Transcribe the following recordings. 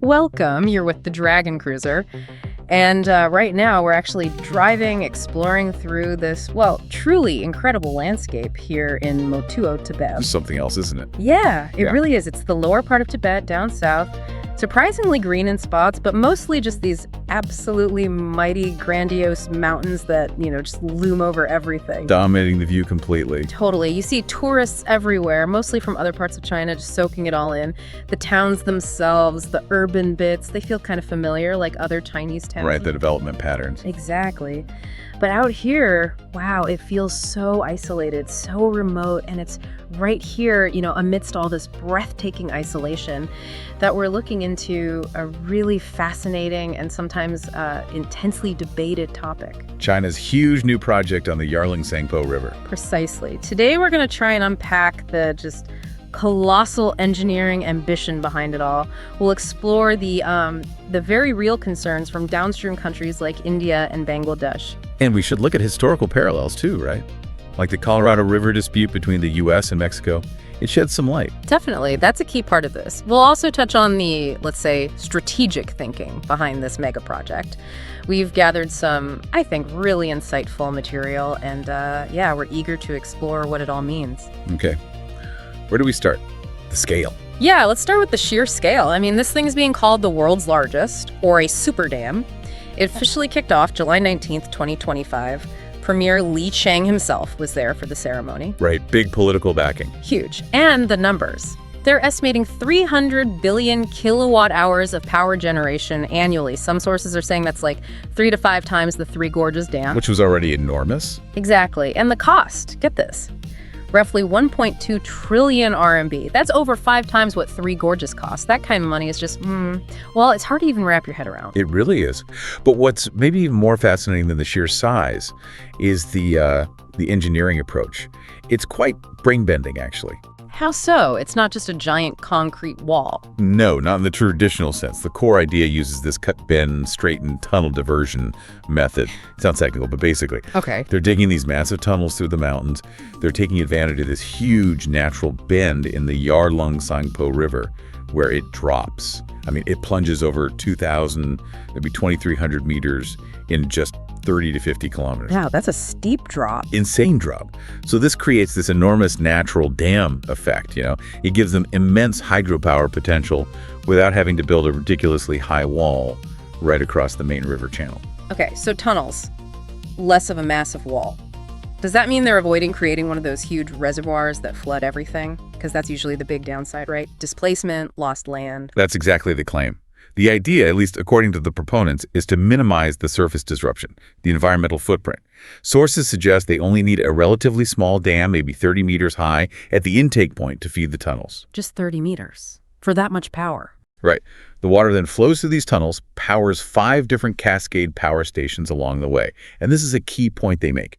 Welcome. You're with the DragonCruiser. And right now, we're actually driving, exploring through this, well, truly incredible landscape here in Motuo, Tibet. Something else, isn't it? Yeah, it really is. It's the lower part of Tibet, down south. Surprisingly green in spots, but mostly just these absolutely mighty, grandiose mountains that, just loom over everything. Dominating the view completely. Totally. You see tourists everywhere, mostly from other parts of China, just soaking it all in. The towns themselves, the urban bits, they feel kind of familiar, like other Chinese towns. Right, the development patterns. Exactly. But out here, wow, it feels so isolated, so remote, and it's right here, amidst all this breathtaking isolation, that we're looking into a really fascinating and sometimes intensely debated topic. China's huge new project on the Yarlung Tsangpo River. Precisely. Today we're going to try and unpack the just colossal engineering ambition behind it all. We'll explore the very real concerns from downstream countries like India and Bangladesh. And we should look at historical parallels too, right? Like the Colorado River dispute between the U.S. and Mexico. It sheds some light. Definitely. That's a key part of this. We'll also touch on the, let's say, strategic thinking behind this mega project. We've gathered some, I think, really insightful material, and we're eager to explore what it all means. Okay. Where do we start? The scale. Yeah, let's start with the sheer scale. I mean, this thing is being called the world's largest, or a super dam. It officially kicked off July 19th, 2025. Premier Li Chang himself was there for the ceremony. Right, big political backing. Huge. And the numbers. They're estimating 300 billion kilowatt hours of power generation annually. Some sources are saying that's like 3 to 5 times the Three Gorges Dam. Which was already enormous. Exactly. And the cost, get this, roughly 1.2 trillion RMB. That's over 5 times what Three Gorges cost. That kind of money is just, it's hard to even wrap your head around. It really is. But what's maybe even more fascinating than the sheer size is the engineering approach. It's quite brain-bending, actually. How so? It's not just a giant concrete wall. No, not in the traditional sense. The core idea uses this cut, bend, straighten, tunnel diversion method. It sounds technical, but basically. Okay. They're digging these massive tunnels through the mountains. They're taking advantage of this huge natural bend in the Yarlung Tsangpo River, where it drops. I mean, it plunges over 2,000, maybe 2,300 meters in just 30 to 50 kilometers. Wow, that's a steep drop. Insane drop. So this creates this enormous natural dam effect, It gives them immense hydropower potential without having to build a ridiculously high wall right across the main river channel. Okay, so tunnels, less of a massive wall. Does that mean they're avoiding creating one of those huge reservoirs that flood everything? Because that's usually the big downside, right? Displacement, lost land. That's exactly the claim. The idea, at least according to the proponents, is to minimize the surface disruption, the environmental footprint. Sources suggest they only need a relatively small dam, maybe 30 meters high, at the intake point to feed the tunnels. Just 30 meters for that much power. Right. The water then flows through these tunnels, powers 5 different cascade power stations along the way. And this is a key point they make.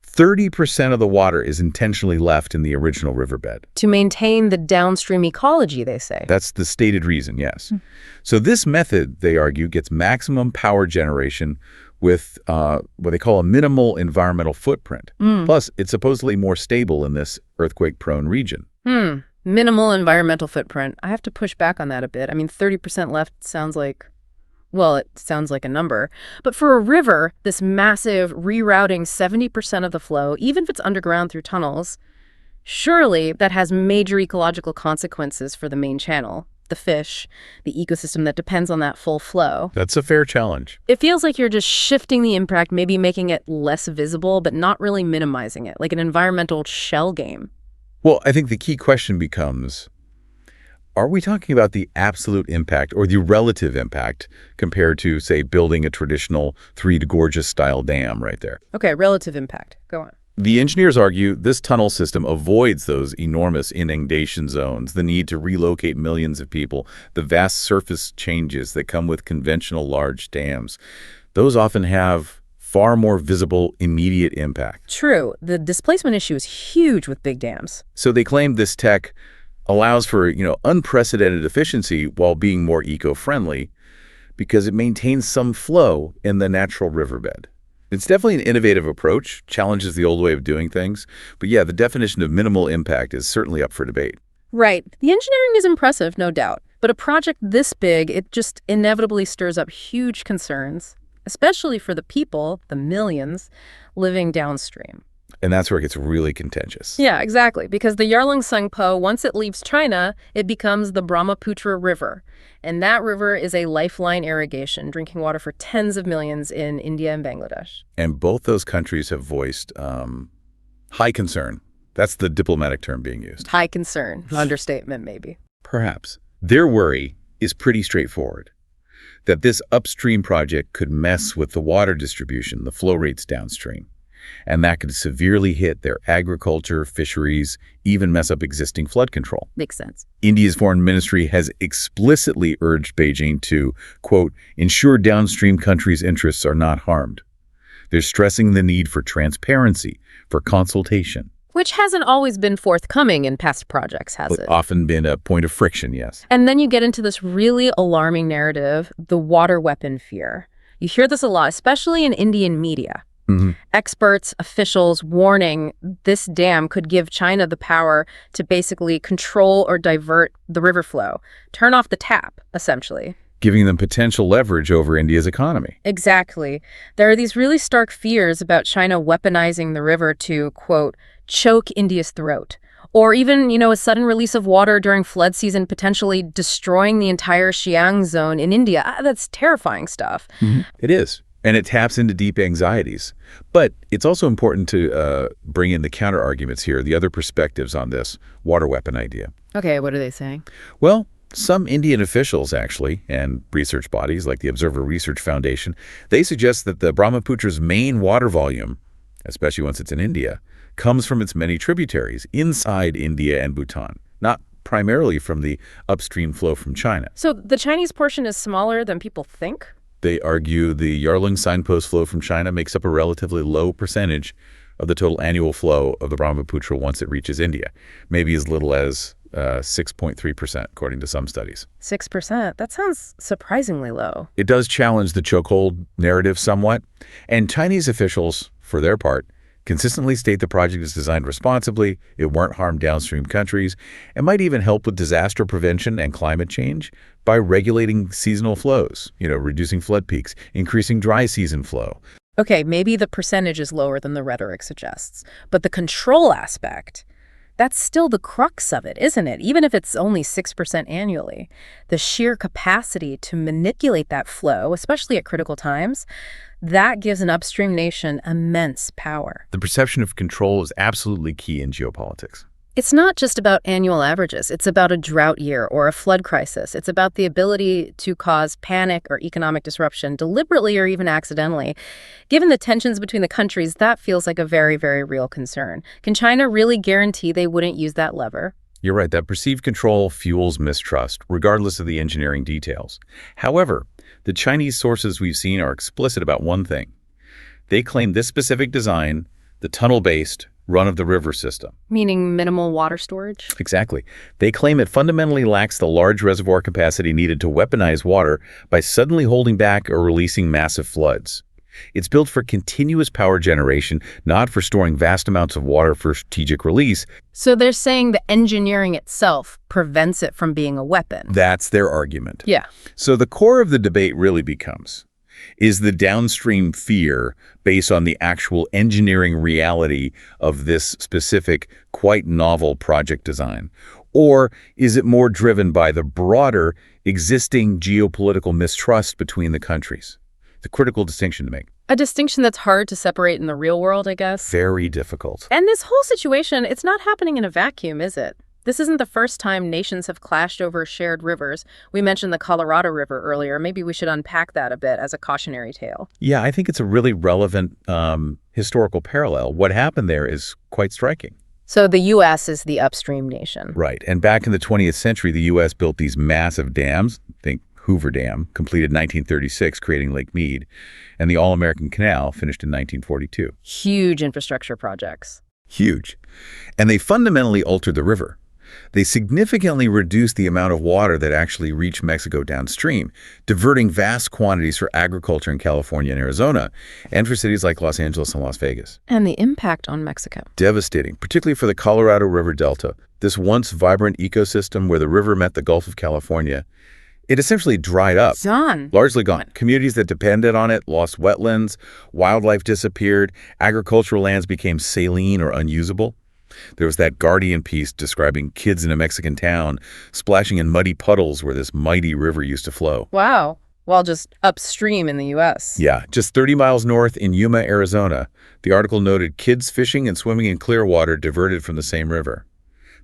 30% of the water is intentionally left in the original riverbed. To maintain the downstream ecology, they say. That's the stated reason, yes. So this method, they argue, gets maximum power generation with what they call a minimal environmental footprint. Plus, it's supposedly more stable in this earthquake-prone region. Minimal environmental footprint. I have to push back on that a bit. I mean, 30% left sounds like... Well, it sounds like a number. But for a river, this massive rerouting 70% of the flow, even if it's underground through tunnels, surely that has major ecological consequences for the main channel, the fish, the ecosystem that depends on that full flow. That's a fair challenge. It feels like you're just shifting the impact, maybe making it less visible, but not really minimizing it, like an environmental shell game. Well, I think the key question becomes, are we talking about the absolute impact or the relative impact compared to, say, building a traditional Three Gorges style dam right there? Okay, relative impact. Go on. The engineers argue this tunnel system avoids those enormous inundation zones, the need to relocate millions of people, the vast surface changes that come with conventional large dams. Those often have far more visible, immediate impact. True. The displacement issue is huge with big dams. So they claim this tech allows for, unprecedented efficiency while being more eco-friendly because it maintains some flow in the natural riverbed. It's definitely an innovative approach, challenges the old way of doing things. But yeah, the definition of minimal impact is certainly up for debate. Right. The engineering is impressive, no doubt. But a project this big, it just inevitably stirs up huge concerns, especially for the people, the millions, living downstream. And that's where it gets really contentious. Yeah, exactly, because the Yarlung Tsangpo, once it leaves China, it becomes the Brahmaputra River. And that river is a lifeline irrigation, drinking water for tens of millions in India and Bangladesh. And both those countries have voiced high concern. That's the diplomatic term being used. High concern. Understatement, maybe. Perhaps. Their worry is pretty straightforward, that this upstream project could mess with the water distribution, the flow rates downstream. And that could severely hit their agriculture, fisheries, even mess up existing flood control. Makes sense. India's foreign ministry has explicitly urged Beijing to, quote, ensure downstream countries' interests are not harmed. They're stressing the need for transparency, for consultation. Which hasn't always been forthcoming in past projects, has it? Often been a point of friction, yes. And then you get into this really alarming narrative, the water weapon fear. You hear this a lot, especially in Indian media. Experts, officials warning this dam could give China the power to basically control or divert the river flow, turn off the tap, essentially. Giving them potential leverage over India's economy. Exactly. There are these really stark fears about China weaponizing the river to, quote, choke India's throat. Or even, a sudden release of water during flood season, potentially destroying the entire Xiang zone in India. That's terrifying stuff. It is. And it taps into deep anxieties. But it's also important to bring in the counter-arguments here, the other perspectives on this water weapon idea. Okay, what are they saying? Well, some Indian officials, actually, and research bodies like the Observer Research Foundation, they suggest that the Brahmaputra's main water volume, especially once it's in India, comes from its many tributaries inside India and Bhutan, not primarily from the upstream flow from China. So the Chinese portion is smaller than people think? They argue the Yarlung Tsangpo flow from China makes up a relatively low percentage of the total annual flow of the Brahmaputra once it reaches India, maybe as little as 6.3%, according to some studies. 6%? That sounds surprisingly low. It does challenge the chokehold narrative somewhat, and Chinese officials, for their part, consistently state the project is designed responsibly, it won't harm downstream countries, and might even help with disaster prevention and climate change by regulating seasonal flows, reducing flood peaks, increasing dry season flow. Okay, maybe the percentage is lower than the rhetoric suggests, but the control aspect, that's still the crux of it, isn't it? Even if it's only 6% annually. The sheer capacity to manipulate that flow, especially at critical times, that gives an upstream nation immense power. The perception of control is absolutely key in geopolitics. It's not just about annual averages. It's about a drought year or a flood crisis. It's about the ability to cause panic or economic disruption deliberately or even accidentally. Given the tensions between the countries, that feels like a very, very real concern. Can China really guarantee they wouldn't use that lever? You're right, that perceived control fuels mistrust, regardless of the engineering details. However, the Chinese sources we've seen are explicit about one thing. They claim this specific design, the tunnel-based, run-of-the-river system. Meaning minimal water storage? Exactly. They claim it fundamentally lacks the large reservoir capacity needed to weaponize water by suddenly holding back or releasing massive floods. It's built for continuous power generation, not for storing vast amounts of water for strategic release. So they're saying the engineering itself prevents it from being a weapon. That's their argument. Yeah. So the core of the debate really becomes, is the downstream fear based on the actual engineering reality of this specific, quite novel project design? Or is it more driven by the broader existing geopolitical mistrust between the countries? The critical distinction to make. A distinction that's hard to separate in the real world, I guess. Very difficult. And this whole situation, it's not happening in a vacuum, is it? This isn't the first time nations have clashed over shared rivers. We mentioned the Colorado River earlier. Maybe we should unpack that a bit as a cautionary tale. Yeah, I think it's a really relevant historical parallel. What happened there is quite striking. So the U.S. is the upstream nation. Right. And back in the 20th century, the U.S. built these massive dams. Think Hoover Dam, completed in 1936, creating Lake Mead, and the All-American Canal, finished in 1942. Huge infrastructure projects. Huge. And they fundamentally altered the river. They significantly reduced the amount of water that actually reached Mexico downstream, diverting vast quantities for agriculture in California and Arizona, and for cities like Los Angeles and Las Vegas. And the impact on Mexico. Devastating, particularly for the Colorado River Delta. This once vibrant ecosystem where the river met the Gulf of California, it essentially dried up. Gone. Largely gone. Communities that depended on it lost wetlands, wildlife disappeared, agricultural lands became saline or unusable. There was that Guardian piece describing kids in a Mexican town splashing in muddy puddles where this mighty river used to flow. Wow. While just upstream in the U.S. Yeah, just 30 miles north in Yuma, Arizona, the article noted kids fishing and swimming in clear water diverted from the same river.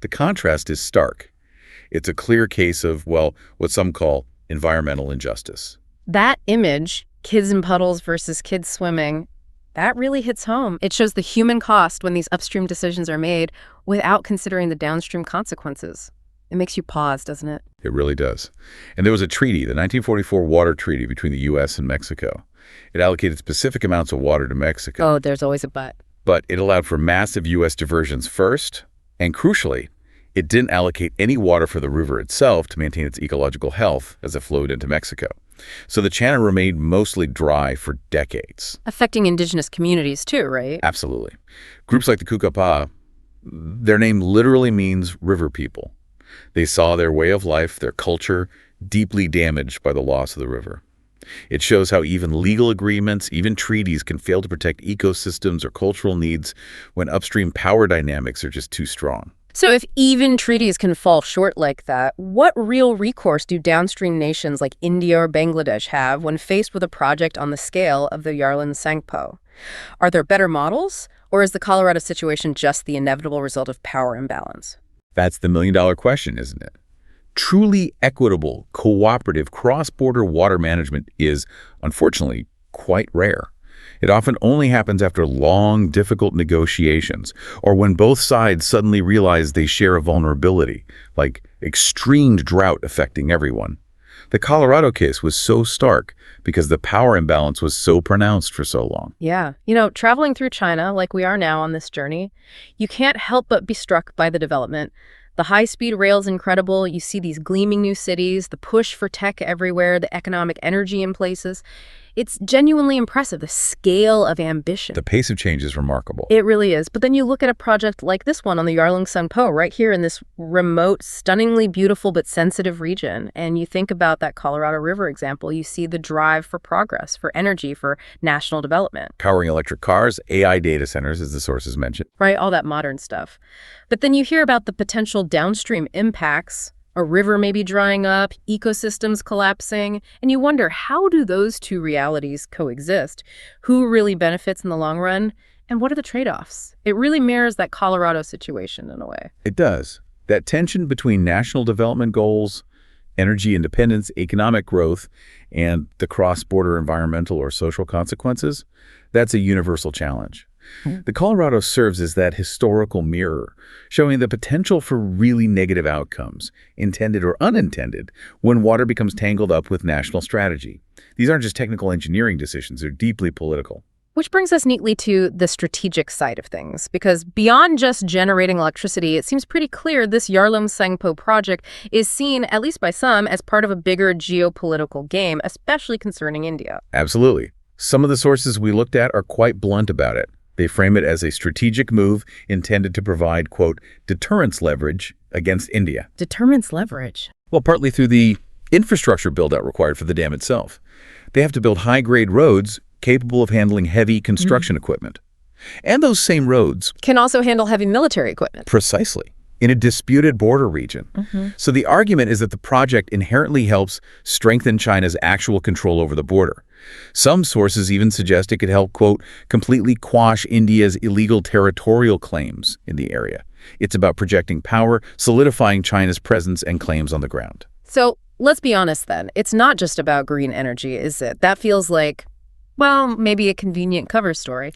The contrast is stark. It's a clear case of, well, what some call environmental injustice. That image, kids in puddles versus kids swimming, that really hits home. It shows the human cost when these upstream decisions are made without considering the downstream consequences. It makes you pause, doesn't it? It really does. And there was a treaty, the 1944 Water Treaty between the U.S. and Mexico. It allocated specific amounts of water to Mexico. Oh, there's always a but. But it allowed for massive U.S. diversions first, and crucially, it didn't allocate any water for the river itself to maintain its ecological health as it flowed into Mexico. So the channel remained mostly dry for decades. Affecting indigenous communities too, right? Absolutely. Groups like the Kukapa, their name literally means river people. They saw their way of life, their culture, deeply damaged by the loss of the river. It shows how even legal agreements, even treaties, can fail to protect ecosystems or cultural needs when upstream power dynamics are just too strong. So if even treaties can fall short like that, what real recourse do downstream nations like India or Bangladesh have when faced with a project on the scale of the Yarlung Tsangpo? Are there better models, or is the Colorado situation just the inevitable result of power imbalance? That's the million-dollar question, isn't it? Truly equitable, cooperative, cross-border water management is, unfortunately, quite rare. It often only happens after long, difficult negotiations, or when both sides suddenly realize they share a vulnerability, like extreme drought affecting everyone. The Colorado case was so stark because the power imbalance was so pronounced for so long. Yeah. Traveling through China, like we are now on this journey, you can't help but be struck by the development. The high-speed rail's incredible. You see these gleaming new cities, the push for tech everywhere, the economic energy in places. It's genuinely impressive, the scale of ambition. The pace of change is remarkable. It really is. But then you look at a project like this one on the Yarlung Tsangpo, right here in this remote, stunningly beautiful but sensitive region, and you think about that Colorado River example, you see the drive for progress, for energy, for national development. Powering electric cars, AI data centers, as the sources mentioned. Right, all that modern stuff. But then you hear about the potential downstream impacts. A river may be drying up, ecosystems collapsing, and you wonder, how do those two realities coexist? Who really benefits in the long run? And what are the trade-offs? It really mirrors that Colorado situation in a way. It does. That tension between national development goals, energy independence, economic growth, and the cross-border environmental or social consequences, that's a universal challenge. The Colorado serves as that historical mirror, showing the potential for really negative outcomes, intended or unintended, when water becomes tangled up with national strategy. These aren't just technical engineering decisions, they're deeply political. Which brings us neatly to the strategic side of things, because beyond just generating electricity, it seems pretty clear this Yarlung Tsangpo project is seen, at least by some, as part of a bigger geopolitical game, especially concerning India. Absolutely. Some of the sources we looked at are quite blunt about it. They frame it as a strategic move intended to provide, quote, deterrence leverage against India. Deterrence leverage? Well, partly through the infrastructure build-out required for the dam itself. They have to build high-grade roads capable of handling heavy construction equipment. And those same roads can also handle heavy military equipment. Precisely. In a disputed border region. So the argument is that the project inherently helps strengthen China's actual control over the border. Some sources even suggest it could help, quote, completely quash India's illegal territorial claims in the area. It's about projecting power, solidifying China's presence and claims on the ground. So let's be honest then. It's not just about green energy, is it? That feels like, well, maybe a convenient cover story.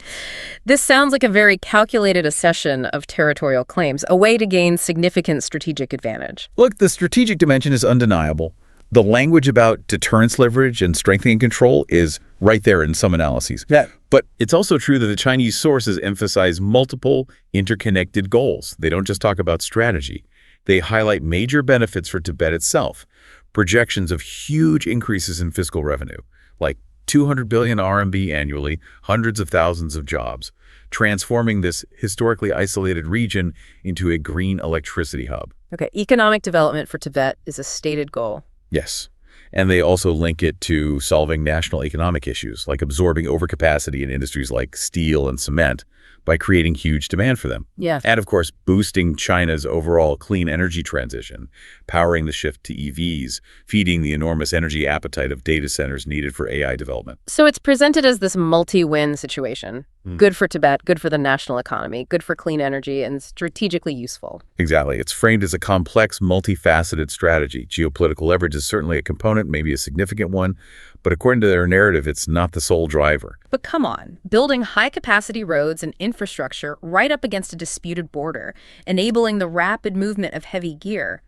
This sounds like a very calculated accession of territorial claims, a way to gain significant strategic advantage. Look, the strategic dimension is undeniable. The language about deterrence leverage and strengthening control is right there in some analyses. Yeah. But it's also true that the Chinese sources emphasize multiple interconnected goals. They don't just talk about strategy. They highlight major benefits for Tibet itself, projections of huge increases in fiscal revenue, like 200 billion RMB annually, hundreds of thousands of jobs, transforming this historically isolated region into a green electricity hub. Okay, economic development for Tibet is a stated goal. Yes. And they also link it to solving national economic issues, like absorbing overcapacity in industries like steel and cement by creating huge demand for them. Yeah. And of course, boosting China's overall clean energy transition, powering the shift to EVs, feeding the enormous energy appetite of data centers needed for AI development. So it's presented as this multi-win situation. Good for Tibet, good for the national economy, good for clean energy, and strategically useful. Exactly. It's framed as a complex, multifaceted strategy. Geopolitical leverage is certainly a component, maybe a significant one, but according to their narrative, it's not the sole driver. But come on, building high-capacity roads and infrastructure right up against a disputed border, enabling the rapid movement of heavy gear.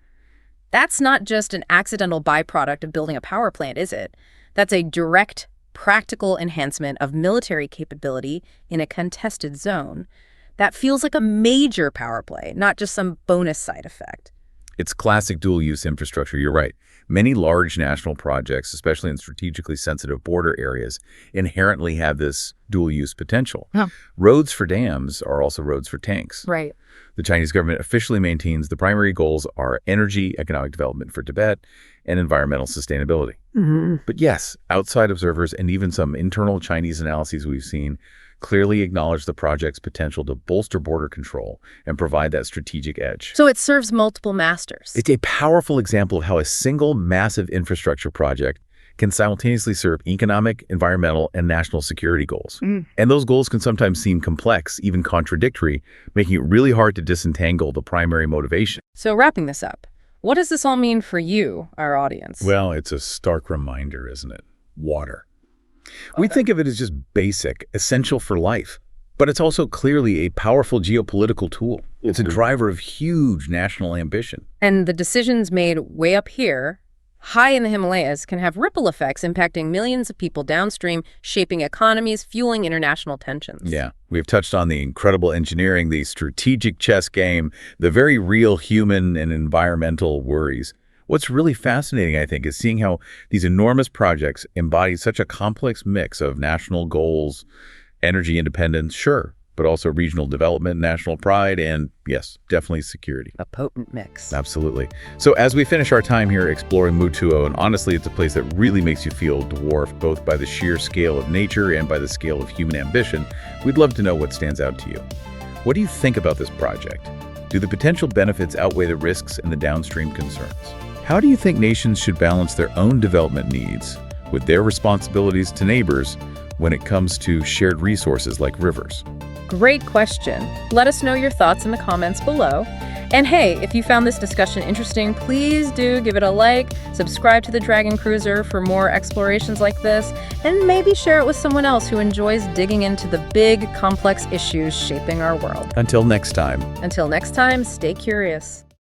That's not just an accidental byproduct of building a power plant, is it? That's a direct, practical enhancement of military capability in a contested zone. That feels like a major power play, not just some bonus side effect. It's classic dual-use infrastructure, you're right. Many large national projects, especially in strategically sensitive border areas, inherently have this dual-use potential. Huh. Roads for dams are also roads for tanks. Right. The Chinese government officially maintains the primary goals are energy, economic development for Tibet, and environmental sustainability. But yes, outside observers and even some internal Chinese analyses we've seen clearly acknowledge the project's potential to bolster border control and provide that strategic edge. So it serves multiple masters. It's a powerful example of how a single massive infrastructure project can simultaneously serve economic, environmental, and national security goals. And those goals can sometimes seem complex, even contradictory, making it really hard to disentangle the primary motivation. So wrapping this up, what does this all mean for you, our audience? Well, it's a stark reminder, isn't it? Water. We think of it as just basic, essential for life, but it's also clearly a powerful geopolitical tool. It's a driver of huge national ambition. And the decisions made way up here, high in the Himalayas, can have ripple effects impacting millions of people downstream, shaping economies, fueling international tensions. Yeah, we've touched on the incredible engineering, the strategic chess game, the very real human and environmental worries. What's really fascinating, I think, is seeing how these enormous projects embody such a complex mix of national goals, energy independence, sure, but also regional development, national pride, and yes, definitely security. A potent mix. Absolutely. So as we finish our time here exploring Mutuo, and honestly, it's a place that really makes you feel dwarfed both by the sheer scale of nature and by the scale of human ambition, we'd love to know what stands out to you. What do you think about this project? Do the potential benefits outweigh the risks and the downstream concerns? How do you think nations should balance their own development needs with their responsibilities to neighbors when it comes to shared resources like rivers? Great question. Let us know your thoughts in the comments below. And hey, if you found this discussion interesting, please do give it a like, subscribe to the DragonCruiser for more explorations like this, and maybe share it with someone else who enjoys digging into the big, complex issues shaping our world. Until next time. Until next time, stay curious.